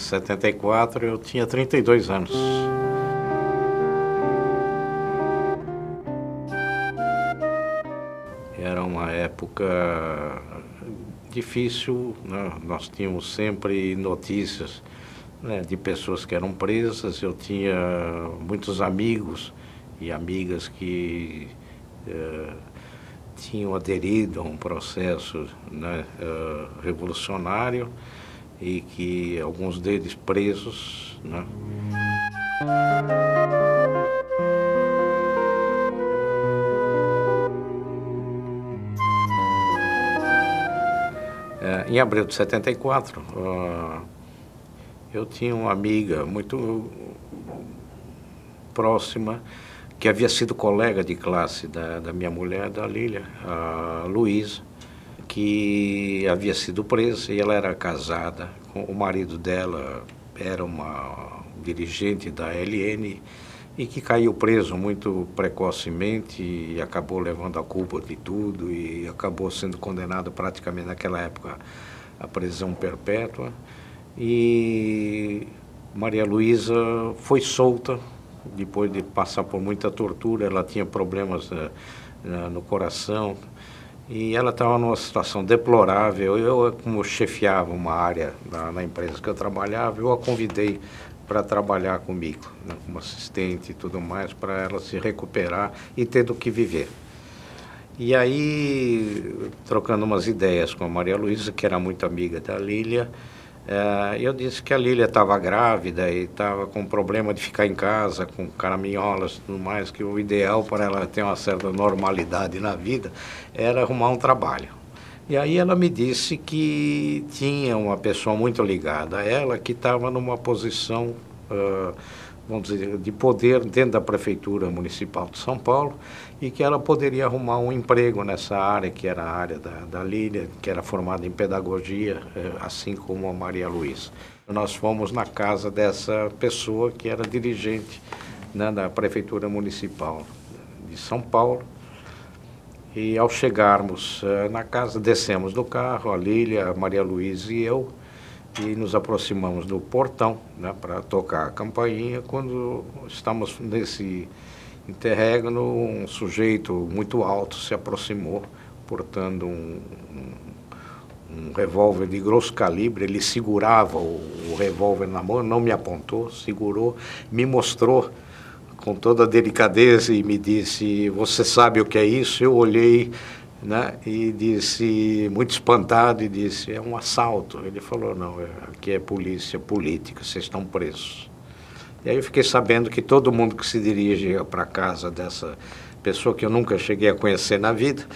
74, eu tinha 32 anos. Era uma época difícil, né? Nós tínhamos sempre notícias, né, de pessoas que eram presas. Eu tinha muitos amigos e amigas que tinham aderido a um processo, né, revolucionário, e que alguns deles presos, né? Em abril de 74, eu tinha uma amiga muito próxima, que havia sido colega de classe da minha mulher, da Lília, a Luísa, que havia sido presa, e ela era casada. O marido dela era uma dirigente da LN e que caiu preso muito precocemente e acabou levando a culpa de tudo e acabou sendo condenado praticamente naquela época à prisão perpétua. E Maria Luísa foi solta depois de passar por muita tortura. Ela tinha problemas no coração e ela estava numa situação deplorável. Eu, como chefiava uma área na empresa que eu trabalhava, eu a convidei para trabalhar comigo, né, como assistente e tudo mais, para ela se recuperar e ter do que viver. E aí, trocando umas ideias com a Maria Luísa, que era muito amiga da Lília, eu disse que a Lília estava grávida e estava com problema de ficar em casa, com caraminholas e tudo mais, que o ideal para ela ter uma certa normalidade na vida era arrumar um trabalho. E aí ela me disse que tinha uma pessoa muito ligada a ela, que estava numa posição, vamos dizer, de poder dentro da Prefeitura Municipal de São Paulo, e que ela poderia arrumar um emprego nessa área, que era a área da Lília, que era formada em pedagogia, assim como a Maria Luísa. Nós fomos na casa dessa pessoa que era dirigente, né, da Prefeitura Municipal de São Paulo. E ao chegarmos na casa, descemos do carro, a Lília, a Maria Luísa e eu, e nos aproximamos do portão, né, para tocar a campainha. Quando estamos nesse interregno, um sujeito muito alto se aproximou, portando um revólver de grosso calibre. Ele segurava o revólver na mão, não me apontou, segurou, me mostrou com toda a delicadeza e me disse: "Você sabe o que é isso?" Eu olhei, né, e disse, muito espantado, e disse: "É um assalto." Ele falou: "Não, aqui é polícia política, vocês estão presos." E aí eu fiquei sabendo que todo mundo que se dirigia para a casa dessa pessoa, que eu nunca cheguei a conhecer na vida,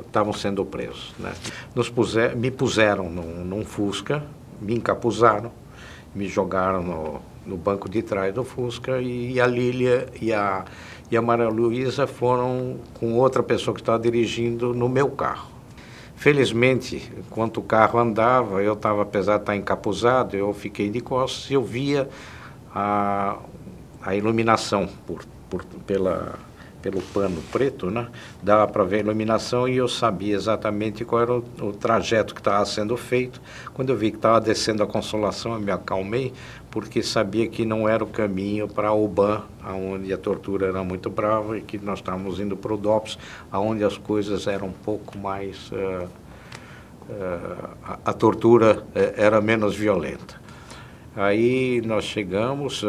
estavam sendo presos, né? Me puseram num Fusca, me encapuzaram, me jogaram no banco de trás do Fusca, e a Lília e a Maria Luísa foram com outra pessoa que estava dirigindo no meu carro. Felizmente, enquanto o carro andava, eu estava, apesar de estar encapuzado, eu fiquei de costas e eu via a iluminação pelo pano preto, né? Dava para ver a iluminação e eu sabia exatamente qual era o trajeto que estava sendo feito. Quando eu vi que estava descendo a Consolação, eu me acalmei, porque sabia que não era o caminho para a UBAN, onde a tortura era muito brava, e que nós estávamos indo para o DOPS, onde as coisas eram um pouco mais... a tortura era menos violenta. Aí nós chegamos,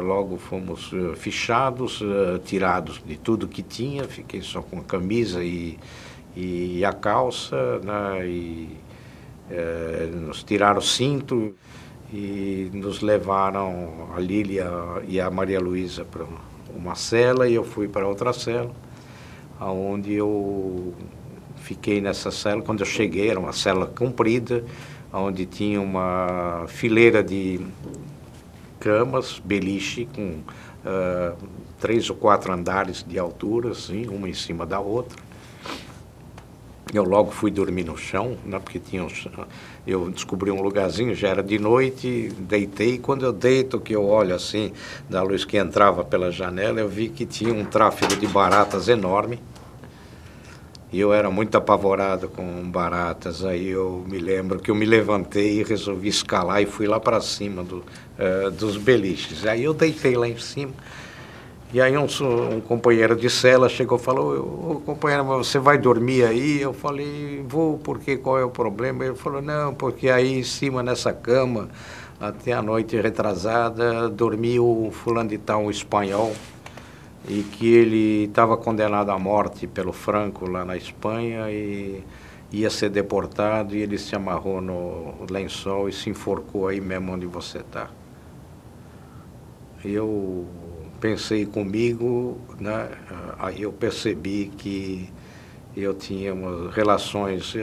logo fomos fichados, tirados de tudo que tinha. Fiquei só com a camisa e a calça, né, e nos tiraram o cinto e nos levaram, a Lília e a Maria Luísa, para uma cela, e eu fui para outra cela, onde eu fiquei nessa cela. Quando eu cheguei, era uma cela comprida, onde tinha uma fileira de camas, beliche, com 3 ou 4 andares de altura, assim, uma em cima da outra. Eu logo fui dormir no chão, né, porque eu descobri um lugarzinho, já era de noite, deitei. Quando eu deito, que eu olho assim, da luz que entrava pela janela, eu vi que tinha um tráfego de baratas enorme. e eu era muito apavorado com baratas. Aí eu me lembro que eu me levantei e resolvi escalar e fui lá para cima dos beliches. Aí eu deitei lá em cima, e aí um companheiro de cela chegou e falou: "Ô, companheiro, mas você vai dormir aí?" Eu falei: "Vou, porque qual é o problema?" Ele falou: "Não, porque aí em cima nessa cama, até a noite retrasada, dormiu o fulano de tal, um espanhol, e que ele estava condenado à morte pelo Franco lá na Espanha e ia ser deportado, e ele se amarrou no lençol e se enforcou aí mesmo onde você está." Eu pensei comigo, né? Aí eu percebi que eu tinha relações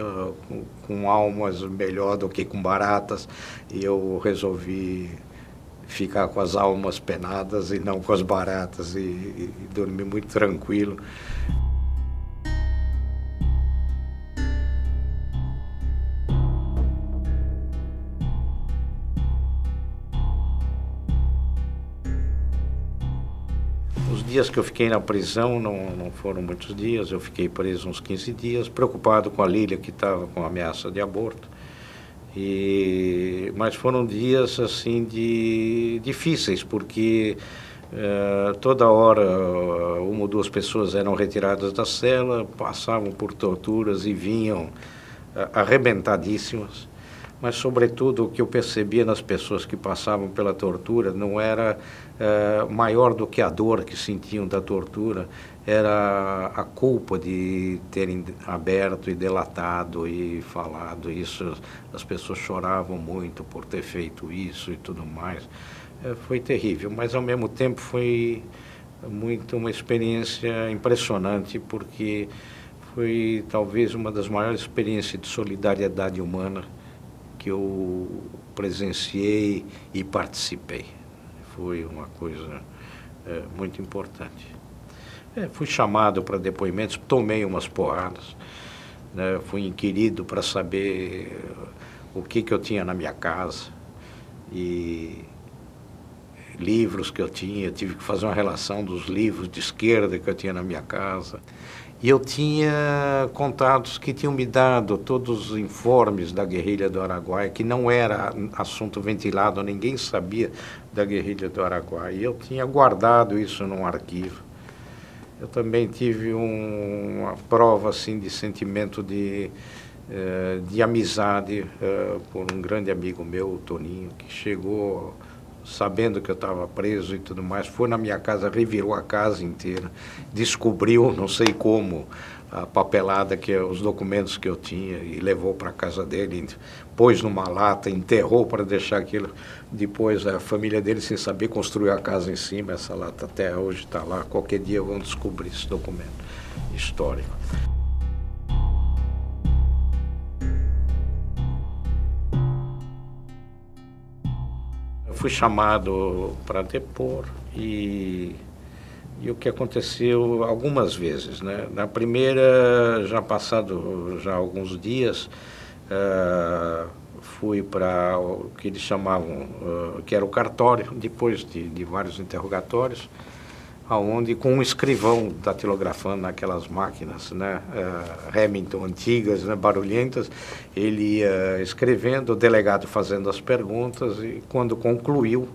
com almas melhor do que com baratas, e eu resolvi ficar com as almas penadas e não com as baratas, e dormir muito tranquilo. Os dias que eu fiquei na prisão não foram muitos dias, eu fiquei preso uns 15 dias, preocupado com a Lília, que estava com ameaça de aborto. Mas foram dias assim difíceis, porque toda hora uma ou duas pessoas eram retiradas da cela, passavam por torturas e vinham arrebentadíssimas. Mas, sobretudo, o que eu percebia nas pessoas que passavam pela tortura não era maior do que a dor que sentiam da tortura, era a culpa de terem aberto e delatado e falado isso. As pessoas choravam muito por ter feito isso e tudo mais. Foi terrível, mas, ao mesmo tempo, foi muito uma experiência impressionante, porque foi talvez uma das maiores experiências de solidariedade humana que eu presenciei e participei. Foi uma coisa muito importante. Fui chamado para depoimentos, tomei umas porradas, né? Fui inquirido para saber o que eu tinha na minha casa e livros que eu tinha. Tive que fazer uma relação dos livros de esquerda que eu tinha na minha casa. E eu tinha contatos que tinham me dado todos os informes da guerrilha do Araguaia, que não era assunto ventilado, ninguém sabia da guerrilha do Araguaia. E eu tinha guardado isso num arquivo. Eu também tive uma prova assim, de sentimento de amizade por um grande amigo meu, o Toninho, que chegou sabendo que eu estava preso e tudo mais, foi na minha casa, revirou a casa inteira, descobriu, não sei como, a papelada, os documentos que eu tinha, e levou para a casa dele, pôs numa lata, enterrou para deixar aquilo. Depois a família dele, sem saber, construiu a casa em cima. Essa lata até hoje está lá. Qualquer dia vão descobrir esse documento histórico. Fui chamado para depor e o que aconteceu algumas vezes, né? Na primeira, já passado já alguns dias, fui para o que eles chamavam, que era o cartório, depois de vários interrogatórios, aonde com um escrivão datilografando naquelas máquinas, né, Remington antigas, né, barulhentas, ele ia escrevendo, o delegado fazendo as perguntas, e quando concluiu,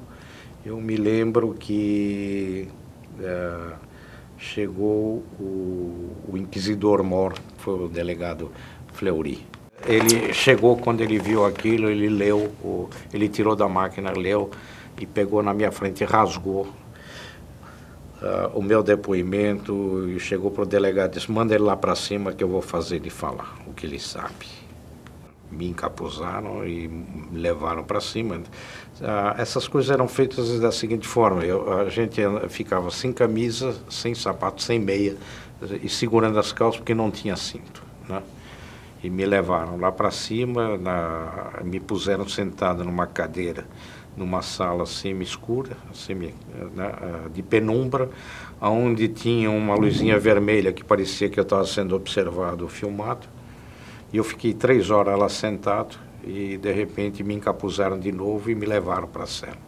eu me lembro que chegou o inquisidor Mor, foi o delegado Fleury. Ele chegou, quando ele viu aquilo, ele leu, ele tirou da máquina, leu e pegou na minha frente e rasgou o meu depoimento, e chegou para o delegado e disse: "Manda ele lá para cima que eu vou fazer ele falar o que ele sabe." Me encapuzaram e me levaram para cima. Essas coisas eram feitas da seguinte forma: a gente ficava sem camisa, sem sapato, sem meia, e segurando as calças porque não tinha cinto, né? E me levaram lá para cima, me puseram sentado numa cadeira, numa sala semi-escura, de penumbra, onde tinha uma luzinha vermelha que parecia que eu estava sendo observado ou filmado. E eu fiquei 3 horas lá sentado e, de repente, me encapuzaram de novo e me levaram para a cela.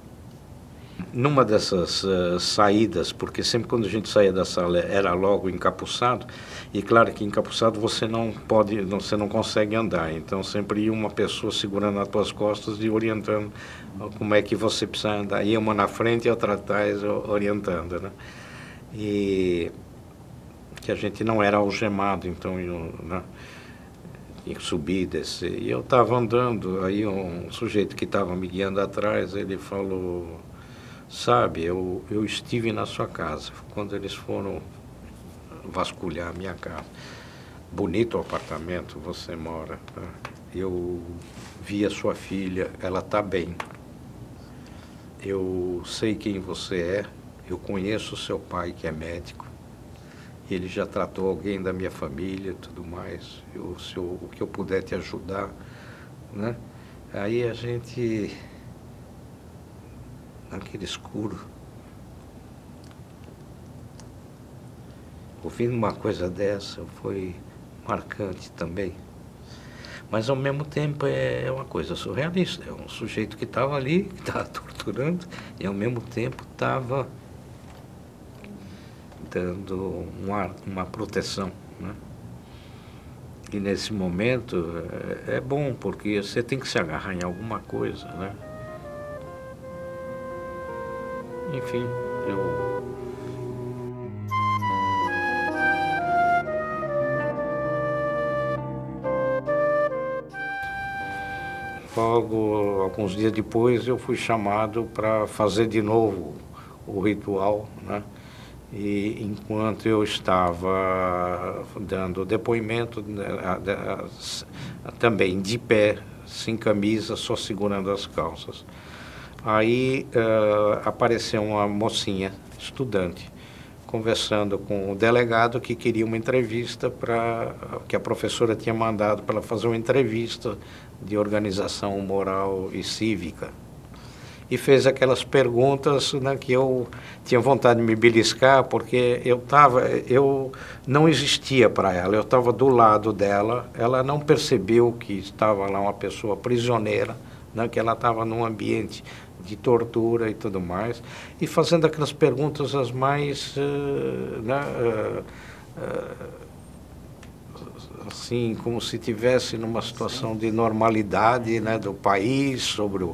numa dessas saídas, porque sempre quando a gente saía da sala era logo encapuçado, e claro que encapuçado você não pode, você não consegue andar, então sempre ia uma pessoa segurando as tuas costas e orientando como é que você precisa andar, ia uma na frente e outra atrás orientando, né? E que a gente não era algemado, então eu, né, tinha que subir e descer. E eu estava andando, aí um sujeito que estava me guiando atrás, ele falou: sabe, eu estive na sua casa, quando eles foram vasculhar a minha casa. Bonito o apartamento, você mora. Tá? Eu vi a sua filha, ela está bem. Eu sei quem você é, eu conheço o seu pai, que é médico. Ele já tratou alguém da minha família e tudo mais. O que eu puder te ajudar, né? Aí a gente, naquele escuro, ouvindo uma coisa dessa, foi marcante também. Mas ao mesmo tempo é uma coisa surrealista. É um sujeito que estava ali, que estava torturando, e ao mesmo tempo estava dando uma proteção, né? E nesse momento é bom, porque você tem que se agarrar em alguma coisa, né? Enfim, eu... Logo, alguns dias depois, eu fui chamado para fazer de novo o ritual, né? E enquanto eu estava dando depoimento, também de pé, sem camisa, só segurando as calças. Aí apareceu uma mocinha, estudante, conversando com o delegado que queria uma entrevista que a professora tinha mandado para ela fazer uma entrevista de organização moral e cívica. E fez aquelas perguntas, né, que eu tinha vontade de me beliscar, porque eu não existia para ela, eu estava do lado dela, ela não percebeu que estava lá uma pessoa prisioneira, né, que ela estava num ambiente de tortura e tudo mais, e fazendo aquelas perguntas as mais, né, assim, como se tivesse numa situação de normalidade, né, do país, sobre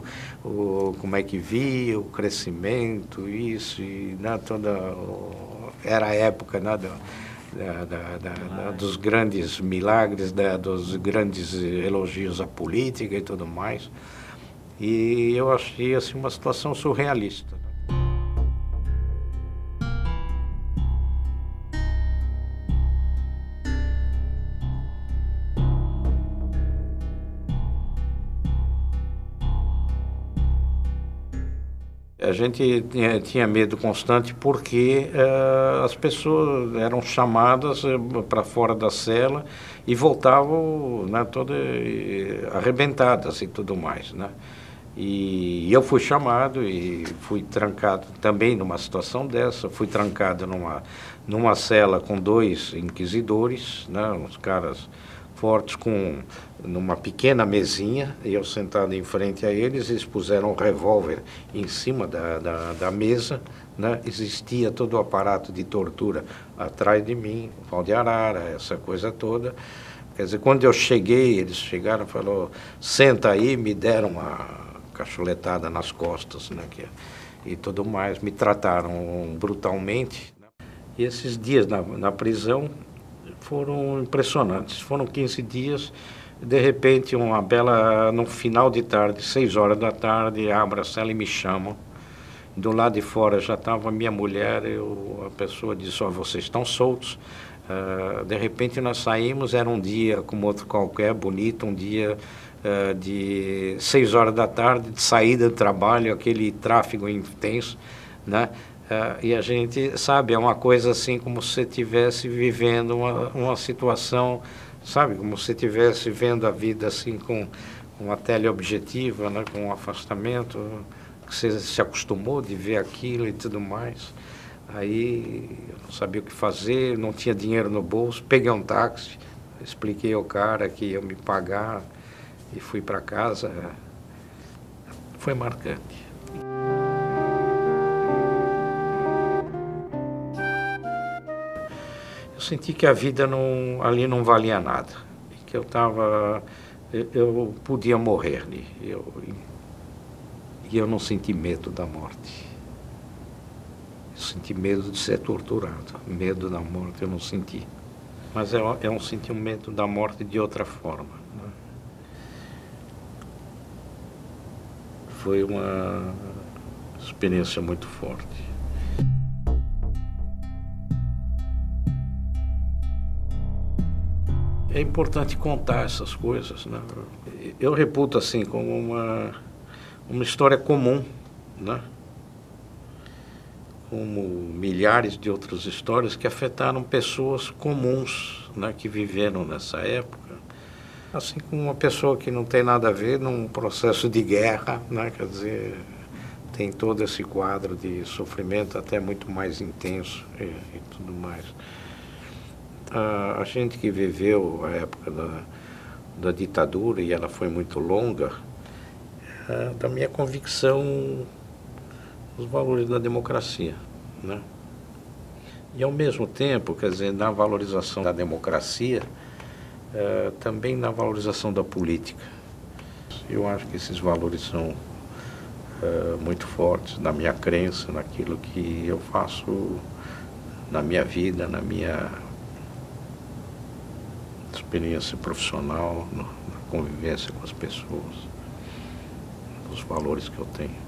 como é que via o crescimento, isso, e, né, era a época, né, dos grandes milagres, dos grandes elogios à política e tudo mais. E eu achei assim, uma situação surrealista. A gente tinha medo constante porque as pessoas eram chamadas para fora da cela e voltavam, né, todas arrebentadas e tudo mais, né? E eu fui chamado e fui trancado também numa situação dessa, fui trancado numa cela com 2 inquisidores, né, uns caras fortes, numa pequena mesinha, e eu sentado em frente a eles, eles puseram um revólver em cima da mesa, né? Existia todo o aparato de tortura atrás de mim, pau de arara, essa coisa toda. Quer dizer, quando eu cheguei, eles chegaram e falaram: senta aí, me deram uma cacholetada nas costas, né, e tudo mais, me trataram brutalmente. E esses dias na prisão foram impressionantes. Foram 15 dias, de repente, no final de tarde, 6 horas da tarde, abro a cela e me chamam. Do lado de fora já estava a minha mulher, a pessoa disse: vocês estão soltos. De repente nós saímos, era um dia como outro qualquer, bonito, um dia de 6 horas da tarde, de saída do trabalho, aquele tráfego intenso, né? E a gente, sabe, é uma coisa assim como se você estivesse vivendo uma situação, sabe, como se você estivesse vendo a vida assim com uma teleobjetiva, né, com um afastamento, que você se acostumou de ver aquilo e tudo mais. Aí eu não sabia o que fazer, não tinha dinheiro no bolso, peguei um táxi, expliquei ao cara que ia me pagar e fui para casa. Foi marcante. eu senti que a vida ali não valia nada, que eu podia morrer ali. E eu não senti medo da morte. Eu senti medo de ser torturado. Medo da morte eu não senti. Mas eu senti um medo da morte de outra forma, né? Foi uma experiência muito forte. É importante contar essas coisas, né? Eu reputo assim como uma história comum, né? Como milhares de outras histórias que afetaram pessoas comuns, né? Que viveram nessa época. Assim como uma pessoa que não tem nada a ver num processo de guerra, né? Quer dizer, tem todo esse quadro de sofrimento até muito mais intenso e tudo mais. A gente que viveu a época da ditadura, e ela foi muito longa, da minha convicção os valores da democracia, né? E ao mesmo tempo, quer dizer, na valorização da democracia, também na valorização da política. Eu acho que esses valores são muito fortes na minha crença, naquilo que eu faço na minha vida, na minha experiência profissional, na convivência com as pessoas, os valores que eu tenho.